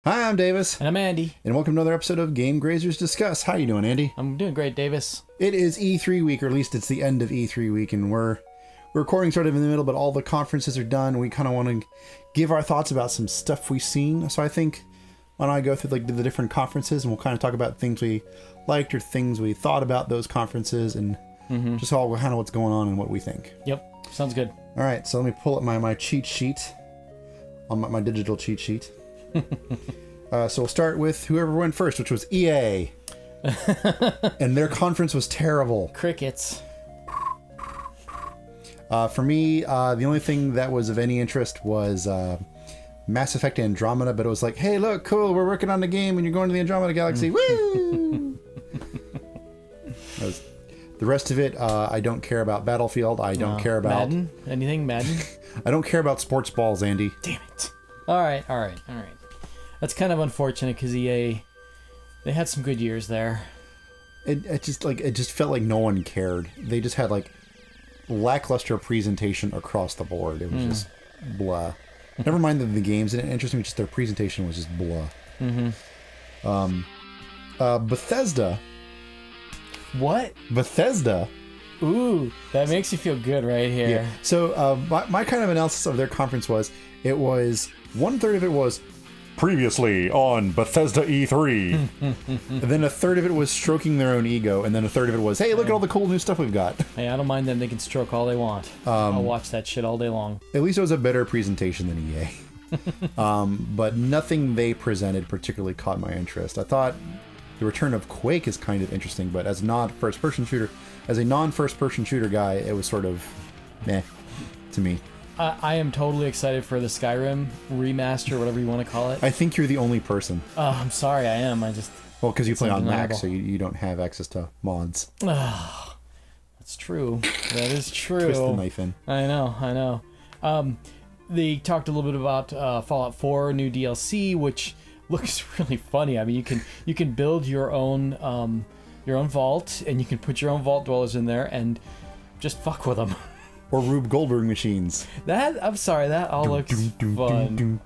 Hi, I'm Davis. And I'm Andy. And welcome to another episode of Game Grazers Discuss. How you doing, Andy? I'm doing great, Davis. It is E3 week, or at least it's the end of E3 week, and we're recording sort of in the middle, but all the conferences are done. We kind of want to give our thoughts about some stuff we've seen. So I think why don't I go through the different conferences, and we'll kind of talk about things we liked or things we thought about those conferences, and just all kind of what's going on and what we think. Yep, sounds good. All right, so let me pull up my cheat sheet, on my digital cheat sheet. So we'll start with whoever went first, which was EA. And their conference was terrible. Crickets. For me, the only thing that was of any interest was Mass Effect Andromeda, but it was like, hey, look, cool, we're working on the game and you're going to the Andromeda Galaxy. Woo! The rest of it, I don't care about Battlefield. I don't care about... Madden? Anything Madden? I don't care about sports balls, Andy. Damn it. All right. That's kind of unfortunate because EA, they had some good years there. It just felt like no one cared. They just had lackluster presentation across the board. It was just blah. Never mind the games didn't interest me, just their presentation was just blah. Bethesda. What? Bethesda. Ooh, that makes you feel good right here. Yeah. So my kind of analysis of their conference was, it was 1/3 of it was previously on Bethesda E3. And then 1/3 of it was stroking their own ego, and then 1/3 of it was, hey, look at all the cool new stuff we've got. Hey, I don't mind them. They can stroke all they want. I'll watch that shit all day long. At least it was a better presentation than EA. But nothing they presented particularly caught my interest. I thought the return of Quake is kind of interesting, but as a non-first person shooter guy, it was sort of meh to me. I am totally excited for the Skyrim remaster, whatever you want to call it. I think you're the only person. I'm sorry, I am. Well, because you play on Mac, so you don't have access to mods. That's true. That is true. Twist the knife in. I know. They talked a little bit about Fallout 4 new DLC, which looks really funny. I mean, you can build your own vault, and you can put your own vault dwellers in there and just fuck with them. Or Rube Goldberg machines. I'm sorry, that all looks fun.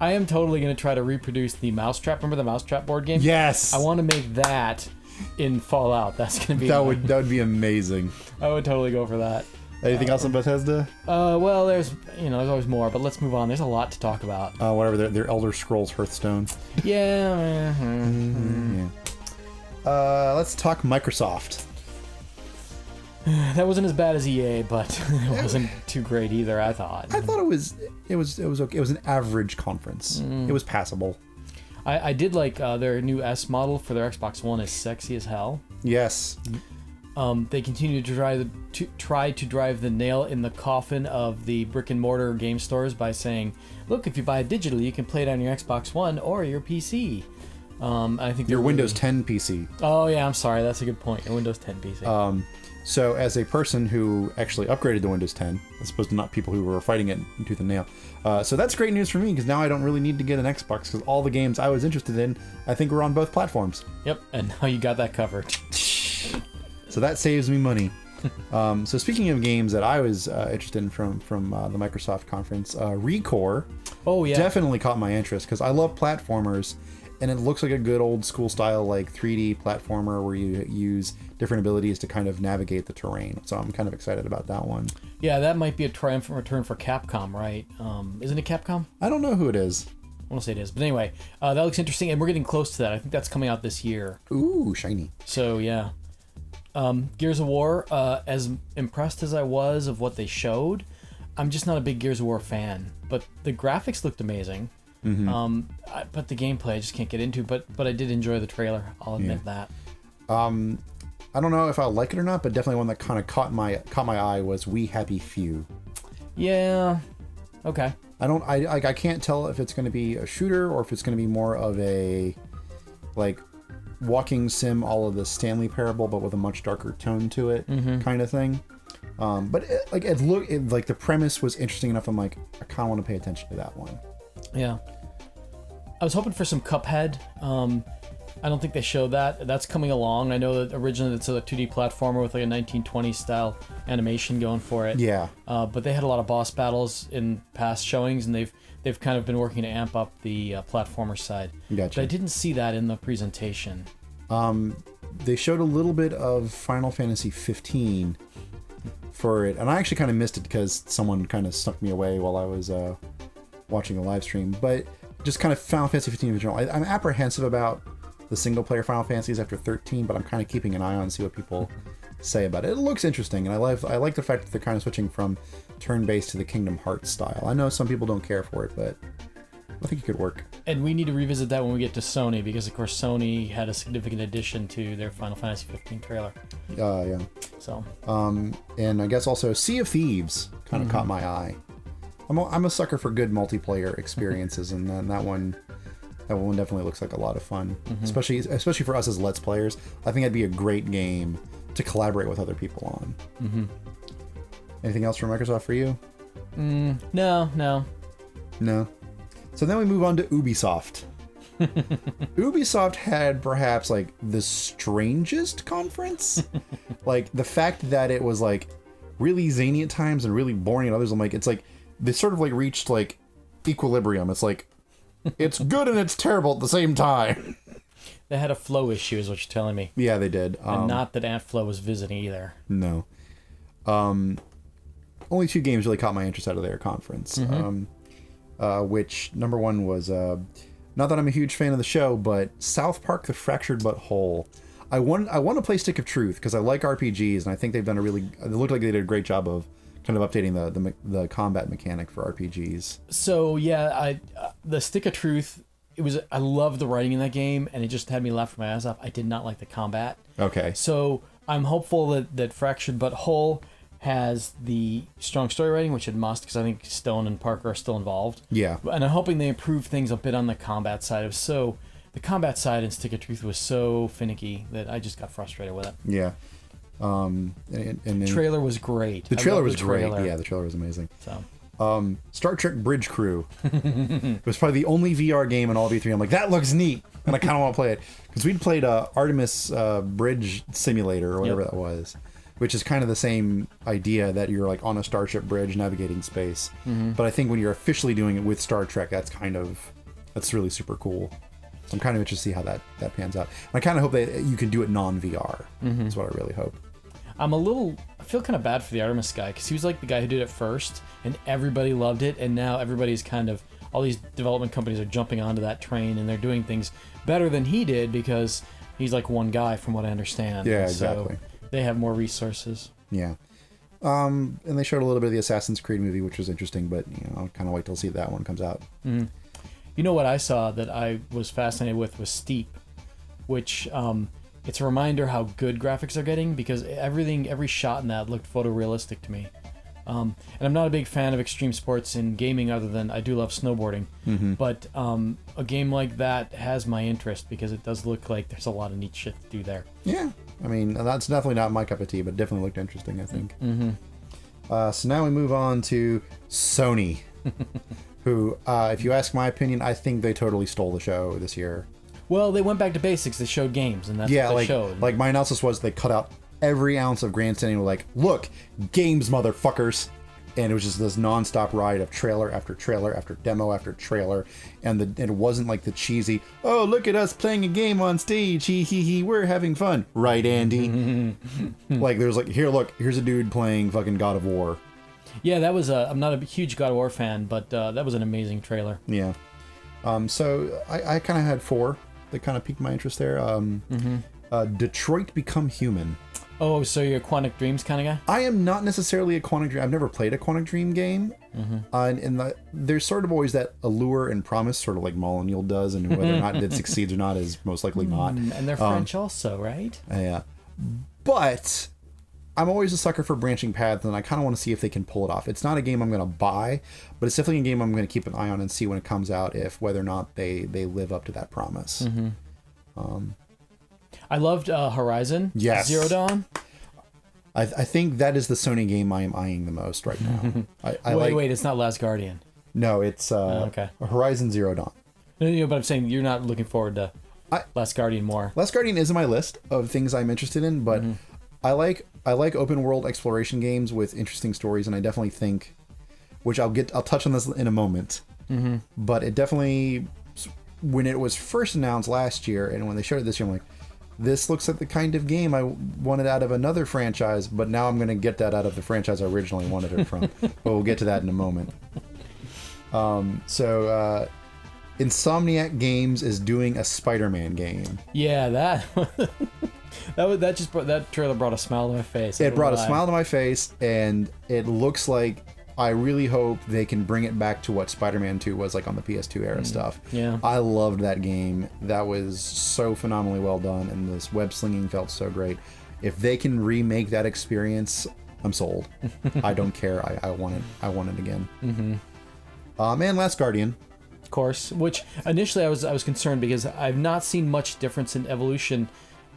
I am totally going to try to reproduce the Mousetrap. Remember the Mousetrap board game? Yes! I want to make that in Fallout. That's going to be... That would be amazing. I would totally go for that. Anything else on Bethesda? Well, there's always more, but let's move on. There's a lot to talk about. Whatever, their Elder Scrolls Hearthstone. Yeah. Yeah. Let's talk Microsoft. That wasn't as bad as EA, but it wasn't too great either, I thought. I thought it was okay. It was an average conference. It was passable. I did like their new S model for their Xbox One is sexy as hell. Yes. They continue to try to drive the nail in the coffin of the brick and mortar game stores by saying, look, if you buy it digitally, you can play it on your Xbox One or your PC. I think your Windows 10 PC. Oh yeah, I'm sorry. That's a good point. Your Windows 10 PC. So as a person who actually upgraded to Windows 10, as opposed to not people who were fighting it tooth and nail, so that's great news for me, because now I don't really need to get an Xbox, because all the games I was interested in, I think, were on both platforms. Yep, and now you got that covered. So that saves me money. So speaking of games that I was interested in from the Microsoft conference, Recore definitely caught my interest, because I love platformers. And it looks like a good old school style 3D platformer where you use different abilities to kind of navigate the terrain. So I'm kind of excited about that one. Yeah, that might be a triumphant return for Capcom, right? Isn't it Capcom? I don't know who it is. I want to say it is. But anyway, that looks interesting, and we're getting close to that. I think that's coming out this year. Ooh, shiny. So, yeah. Gears of War, as impressed as I was of what they showed, I'm just not a big Gears of War fan. But the graphics looked amazing. But the gameplay I just can't get into, but I did enjoy the trailer, I'll admit that. I don't know if I'll like it or not, but definitely one that kind of caught my eye was We Happy Few. Yeah, okay. I can't tell if it's going to be a shooter or if it's going to be more of a walking sim, all of the Stanley Parable, but with a much darker tone to it, kind of thing. But the premise was interesting enough. I'm like, I kind of want to pay attention to that one. Yeah. I was hoping for some Cuphead. I don't think they showed that. That's coming along. I know that originally it's a 2D platformer with like a 1920 style animation going for it. Yeah. But they had a lot of boss battles in past showings, and they've kind of been working to amp up the platformer side. Gotcha. But I didn't see that in the presentation. They showed a little bit of Final Fantasy 15 for it, and I actually kind of missed it because someone kind of snuck me away while I was watching a live stream. But just kind of Final Fantasy 15 in general. I'm apprehensive about the single-player Final Fantasies after 13, but I'm kind of keeping an eye on to see what people say about it. It looks interesting, and I like the fact that they're kind of switching from turn-based to the Kingdom Hearts style. I know some people don't care for it, but I think it could work. And we need to revisit that when we get to Sony, because of course Sony had a significant addition to their Final Fantasy 15 trailer. Yeah. So. And I guess also Sea of Thieves kind of caught my eye. I'm a sucker for good multiplayer experiences, and that one definitely looks like a lot of fun, especially for us as Let's Players. I think that'd be a great game to collaborate with other people on. Anything else from Microsoft for you? No. So then we move on to Ubisoft. Ubisoft had perhaps like the strangest conference. Like the fact that it was like really zany at times and really boring at others. I'm like, it's like they sort of like reached like equilibrium. It's like it's good and it's terrible at the same time. They had a flow issue, is what you're telling me. Yeah, they did. And not that Aunt Flo was visiting either. No. Only 2 games really caught my interest out of their conference. Which number one was not that I'm a huge fan of the show, but South Park: The Fractured But Whole. I want to play Stick of Truth because I like RPGs, and I think they've done it looked like they did a great job of kind of updating the combat mechanic for RPGs. So yeah, the Stick of Truth, I loved the writing in that game, and it just had me laugh my ass off. I did not like the combat. Okay. So I'm hopeful that Fractured But Whole has the strong story writing, which it must, because I think Stone and Parker are still involved. Yeah. And I'm hoping they improve things a bit on the combat side. The combat side in Stick of Truth was so finicky that I just got frustrated with it. Yeah. And the trailer was great. The trailer was great. Yeah, the trailer was amazing. So. Star Trek Bridge Crew. It was probably the only VR game in all of E3. I'm like, that looks neat, and I kind of want to play it because we'd played Artemis Bridge Simulator or whatever that was, which is kind of the same idea that you're like on a starship bridge navigating space. But I think when you're officially doing it with Star Trek, that's really super cool. So I'm kind of interested to see how that pans out. And I kind of hope that you can do it non-VR. That's what I really hope. I feel kind of bad for the Artemis guy because he was like the guy who did it first, and everybody loved it, and now everybody's all these development companies are jumping onto that train, and they're doing things better than he did because he's like one guy, from what I understand. Yeah, exactly. So they have more resources. Yeah. And they showed a little bit of the Assassin's Creed movie, which was interesting, but I'll kind of wait till see if that one comes out. You know what I saw that I was fascinated with was Steep, which it's a reminder how good graphics are getting, because every shot in that looked photorealistic to me. And I'm not a big fan of extreme sports in gaming, other than I do love snowboarding. But a game like that has my interest because it does look like there's a lot of neat shit to do there. Yeah, I mean, that's definitely not my cup of tea, but definitely looked interesting, I think. So now we move on to Sony, who, if you ask my opinion, I think they totally stole the show this year. Well, they went back to basics. They showed games, and that's what they showed. Like, my analysis was they cut out every ounce of grandstanding. Were like, look, games, motherfuckers. And it was just this nonstop ride of trailer after trailer after demo after trailer. And it wasn't like the cheesy, oh, look at us playing a game on stage. Hee, we're having fun. Right, Andy? Like, there's like, here's a dude playing fucking God of War. Yeah, that was I'm not a huge God of War fan, but that was an amazing trailer. Yeah. So I kind of had 4 that kind of piqued my interest there. Detroit Become Human. Oh, so you're a Quantic Dreams kind of guy? I am not necessarily a Quantic Dream. I've never played a Quantic Dream game. And there's sort of always that allure and promise, sort of like Molyneux does, and whether or not it succeeds or not is most likely not. And they're French also, right? Yeah. But I'm always a sucker for branching paths, and I kind of want to see if they can pull it off. It's not a game I'm going to buy, but it's definitely a game I'm going to keep an eye on and see when it comes out, whether or not they live up to that promise. I loved Horizon Zero Dawn. I think that is the Sony game I am eyeing the most right now. Wait, it's not Last Guardian. No, it's Horizon Zero Dawn. No, but I'm saying you're not looking forward to Last Guardian more. Last Guardian is in my list of things I'm interested in, but I like open world exploration games with interesting stories, and I definitely think, which I'll touch on this in a moment. But it definitely, when it was first announced last year, and when they showed it this year, I'm like, this looks like the kind of game I wanted out of another franchise, but now I'm going to get that out of the franchise I originally wanted it from. But we'll get to that in a moment. Insomniac Games is doing a Spider-Man game. Yeah, that trailer brought a smile to my face. It brought a smile to my face, and it looks like, I really hope they can bring it back to what Spider-Man 2 was like on the PS2 era stuff. Yeah. I loved that game. That was so phenomenally well done, and this web slinging felt so great. If they can remake that experience, I'm sold. I don't care. I want it. I want it again. And Last Guardian. Of course, which initially I was concerned because I've not seen much difference in evolution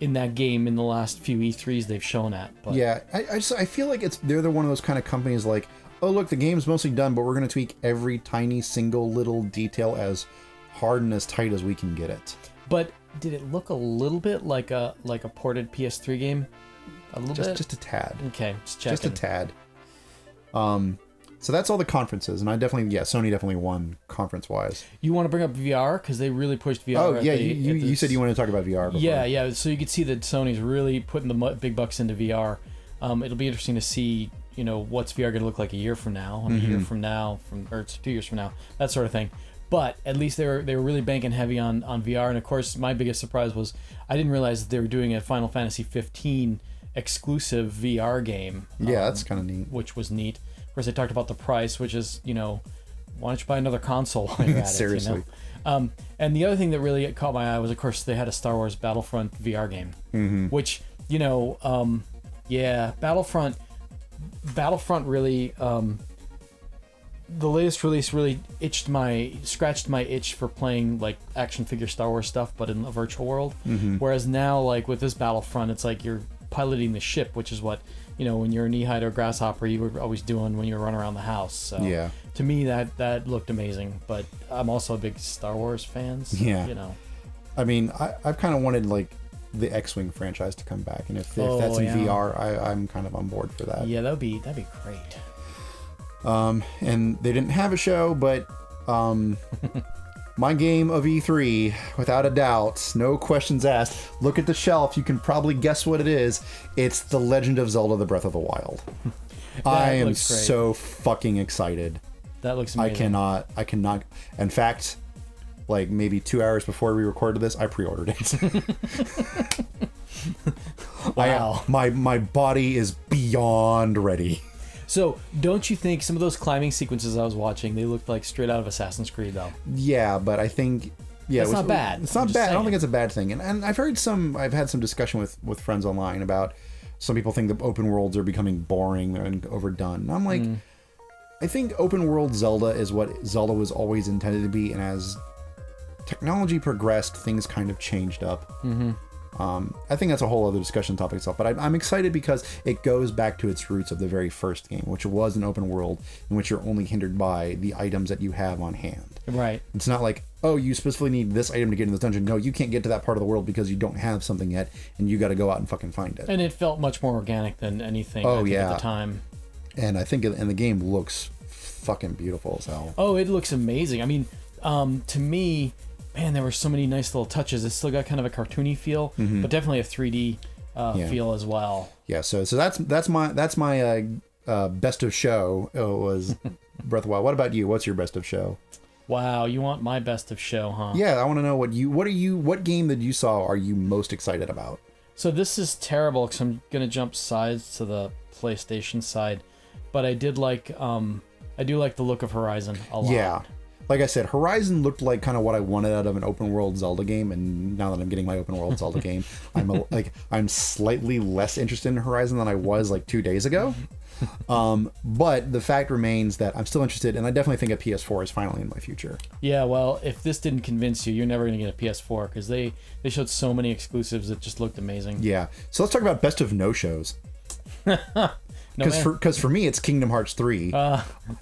in that game in the last few E3s they've shown at. But. Yeah, I feel like they're one of those kind of companies like, oh look, the game's mostly done, but we're going to tweak every tiny single little detail as hard and as tight as we can get it. But did it look a little bit like a ported PS3 game? A little bit? Just a tad. Okay, just checking. Just a tad. So that's all the conferences, and Sony definitely won conference-wise. You want to bring up VR? Because they really pushed VR. Oh, yeah, you said you wanted to talk about VR before. Yeah, so you could see that Sony's really putting the big bucks into VR. It'll be interesting to see, what's VR going to look like a year from now, a year from now, or 2 years from now, that sort of thing. But at least they were really banking heavy on VR, and of course, my biggest surprise was I didn't realize that they were doing a Final Fantasy 15 exclusive VR game. Yeah, that's kind of neat. Which was neat. Of course, they talked about the price, which is, why don't you buy another console while you're at Seriously. it? And the other thing that really caught my eye was, of course, they had a Star Wars Battlefront VR game, which, Battlefront really, the latest release really scratched my itch for playing like action figure Star Wars stuff, but in a virtual world. Whereas now, like with this Battlefront, it's like you're piloting the ship, which is what, when you're a knee-hide or grasshopper, you were always doing when you were running around the house. So yeah. To me, that looked amazing. But I'm also a big Star Wars fan. So, yeah. I mean, I've kind of wanted like the X-Wing franchise to come back, and if that's in VR, I'm kind of on board for that. Yeah, that'd be great. And they didn't have a show, but my game of E3, without a doubt, no questions asked. Look at the shelf. You can probably guess what it is. It's The Legend of Zelda: The Breath of the Wild. I am so fucking excited. That looks amazing. I cannot. In fact, like maybe 2 hours before we recorded this, I pre-ordered it. Wow. My body is beyond ready. So, don't you think some of those climbing sequences I was watching, they looked like straight out of Assassin's Creed, though? Yeah, but I think... Yeah, it's not bad. It's not bad. I don't think it's a bad thing. And I've had some discussion with friends online about some people think the open worlds are becoming boring and overdone. And I'm like, I think open world Zelda is what Zelda was always intended to be, and as technology progressed, things kind of changed up. I think that's a whole other discussion topic itself, but I'm excited because it goes back to its roots of the very first game, which was an open world in which you're only hindered by the items that you have on hand. Right. It's not like, oh, you specifically need this item to get in this dungeon. No, you can't get to that part of the world because you don't have something yet, and you got to go out and fucking find it. And it felt much more organic than anything at the time. And I think the game looks fucking beautiful as hell. Oh, it looks amazing. I mean, to me... Man, there were so many nice little touches. It's still got kind of a cartoony feel, but definitely a 3D feel as well. Yeah, so that's my best of show. Was Breath of the Wild. What about you? What's your best of show? Wow, you want my best of show, huh? Yeah, I want to know what game that you saw are you most excited about? So this is terrible because I'm gonna jump sides to the PlayStation side, but I do like the look of Horizon a lot. Yeah. Like I said, Horizon looked like kind of what I wanted out of an open world Zelda game, and now that I'm getting my open world Zelda game, I'm slightly less interested in Horizon than I was like 2 days ago. But the fact remains that I'm still interested, and I definitely think a PS4 is finally in my future. Yeah, well, if this didn't convince you, you're never going to get a PS4 because they showed so many exclusives that just looked amazing. Yeah, so let's talk about best of no shows. Because for me, it's Kingdom Hearts 3,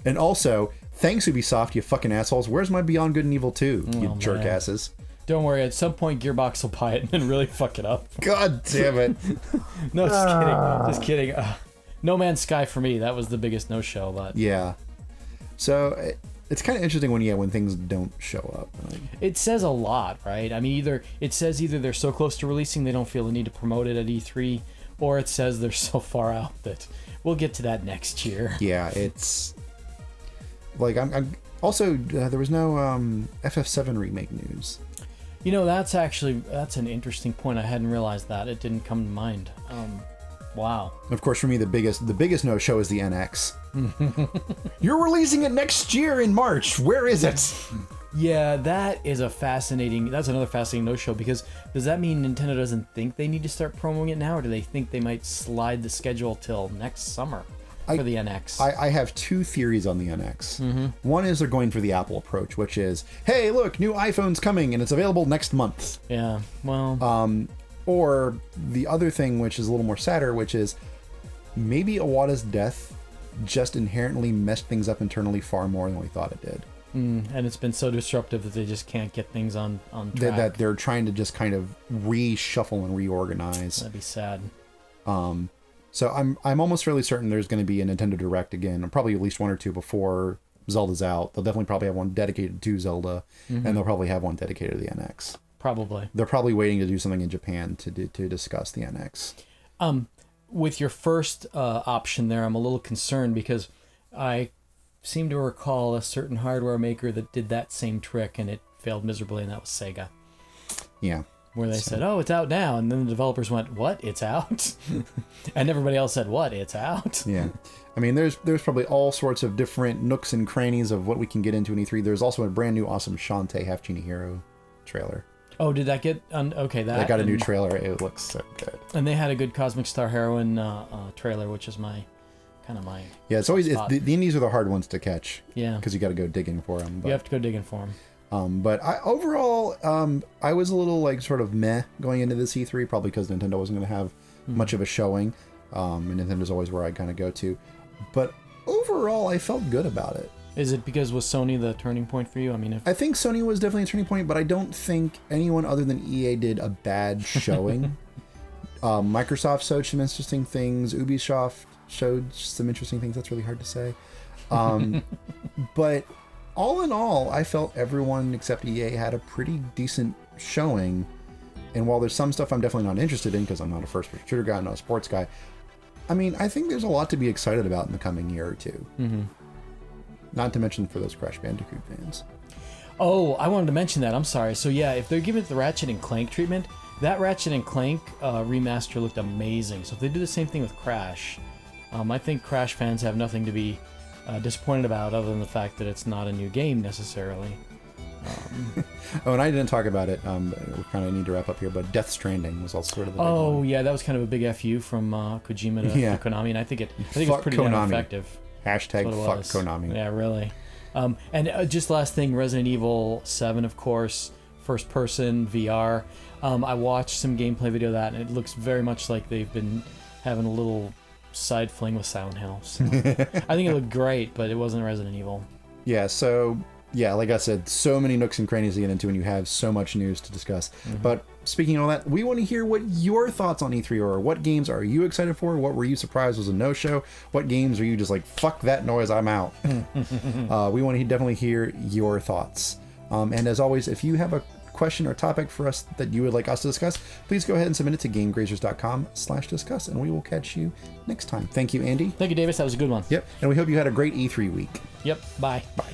and also. Thanks, Ubisoft, you fucking assholes. Where's my Beyond Good and Evil 2, you jerk asses? Don't worry, at some point Gearbox will buy it and then really fuck it up. God damn it. No, just kidding. Just kidding. No Man's Sky for me, that was the biggest no-show. But yeah. So it's kind of interesting when things don't show up. Like, it says a lot, right? I mean, either they're so close to releasing they don't feel the need to promote it at E3, or it says they're so far out that we'll get to that next year. Yeah, it's like I'm also there was no FF7 remake news. You know, that's an interesting point. I hadn't realized that. It didn't come to mind. Wow. Of course, for me, the biggest no show is the NX. You're releasing it next year in March. Where is it? Yeah, that's another fascinating no show, because does that mean Nintendo doesn't think they need to start promoting it now, or do they think they might slide the schedule till next summer for the NX? I have two theories on the NX. Mm-hmm. One is they're going for the Apple approach, which is, hey, look, new iPhone's coming and it's available next month. Yeah, well... Or the other thing, which is a little more sadder, which is maybe Iwata's death just inherently messed things up internally far more than we thought it did. And it's been so disruptive that they just can't get things on track. That they're trying to just kind of reshuffle and reorganize. That'd be sad. So I'm almost fairly certain there's going to be a Nintendo Direct again, probably at least one or two before Zelda's out. They'll definitely probably have one dedicated to Zelda, and they'll probably have one dedicated to the NX. Probably. They're probably waiting to do something in Japan to discuss the NX. With your first option there, I'm a little concerned because I seem to recall a certain hardware maker that did that same trick and it failed miserably, and that was Sega. Yeah. Where they said, oh, it's out now. And then the developers went, what? It's out? And everybody else said, what? It's out? Yeah. I mean, there's probably all sorts of different nooks and crannies of what we can get into in E3. There's also a brand new awesome Shantae Half Genie Hero trailer. Oh, did that get... okay, that... They got a new trailer. It looks so good. And they had a good Cosmic Star Heroine trailer, which is my... Yeah, it's always... the indies are the hard ones to catch. Yeah. Because you got to go digging for them. But, you have to go digging for them. But overall, I was a little sort of meh going into this E3, probably because Nintendo wasn't going to have much of a showing. And Nintendo's always where I kind of go to. But overall, I felt good about it. Is it because was Sony the turning point for you? I mean, I think Sony was definitely a turning point, but I don't think anyone other than EA did a bad showing. Microsoft showed some interesting things. Ubisoft showed some interesting things. That's really hard to say. But all in all, I felt everyone except EA had a pretty decent showing. And while there's some stuff I'm definitely not interested in because I'm not a first-person shooter guy, I'm not a sports guy, I mean, I think there's a lot to be excited about in the coming year or two. Mm-hmm. Not to mention for those Crash Bandicoot fans. Oh, I wanted to mention that. I'm sorry. So yeah, if they're giving it the Ratchet and Clank treatment, that Ratchet and Clank remaster looked amazing. So if they do the same thing with Crash, I think Crash fans have nothing to be disappointed about other than the fact that it's not a new game necessarily. Oh, and I didn't talk about it. We kind of need to wrap up here, but Death Stranding was also sort of the big one. Yeah, that was kind of a big FU from Kojima to Konami, and I think it was pretty damn effective. Hashtag fuck Konami. Yeah, really. And just last thing, Resident Evil 7, of course, first person VR. I watched some gameplay video of that, and it looks very much like they've been having a little side fling with Silent Hill. So I think it looked great, but it wasn't Resident Evil. Yeah, so yeah, like I said, so many nooks and crannies to get into, and you have so much news to discuss. Mm-hmm. But speaking of all that, we want to hear what your thoughts on E3 are. What games are you excited for? What were you surprised was a no-show? What games are you just like, fuck that noise, I'm out? We want to definitely hear your thoughts. And as always, if you have a question or topic for us that you would like us to discuss, please go ahead and submit it to gamegrazers.com/discuss, and we will catch you next time. Thank you, Andy. Thank you, Davis. That was a good one. Yep. And we hope you had a great E3 week. Yep. Bye. Bye.